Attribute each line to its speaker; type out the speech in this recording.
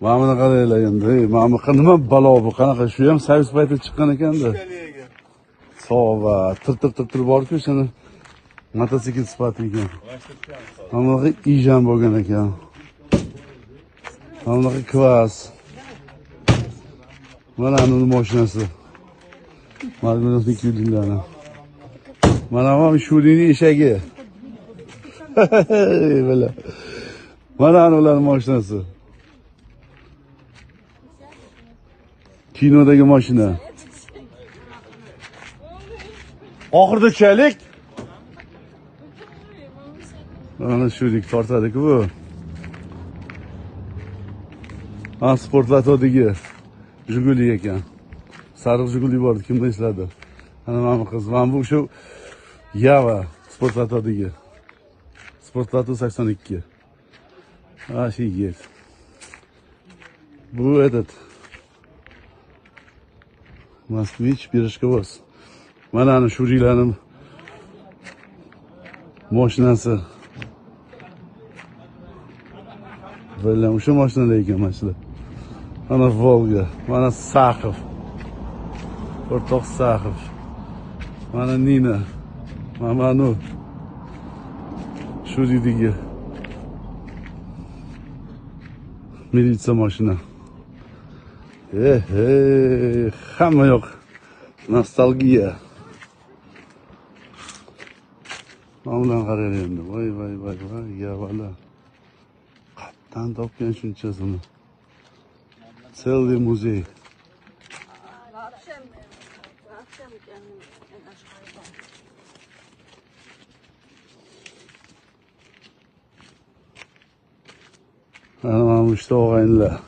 Speaker 1: Mana buni qaranglar endi. Mana bu nima balo bu? Qanaqa shu ham servis paytida chiqqan ekanda. Sova, tir bor-ku, shuni mototsikl sifati ekan. Mana bu ijan bo'lgan ekan. Mana bu kvas. Mana uni mashinasi. Margunosning kuydilarni. Mana bu Shurining eshagi. Böyle. Mana ular mashinasi. Kinodagi mashina. Oxirida chalik. Mana Shurik tortadi-ku bu. Ha, sportlatodagi Jiguli ekan. Sariq Jiguli bor, kimda esladi? Ana mana qiz, mana bu shu Yava sportlatodagi. Sportlato 82. Офигеть. Bu этот Moskvich Pirishkovoz. Mana ana Shurilarning mashinasi. Böyle o'sha mashinada ekan mana shular. Mana Volga, mana Saxov. O'rtoq Saxov. Mana Nina. Mana nu Shuridagi militsiya mashina. Hamma yoq nostalgiya. Mana bilan qaraylik endi. Voy, ya vala. Qatdan topgan shunchasini. Целый muzey. Ana mana bu işte og'aynilar.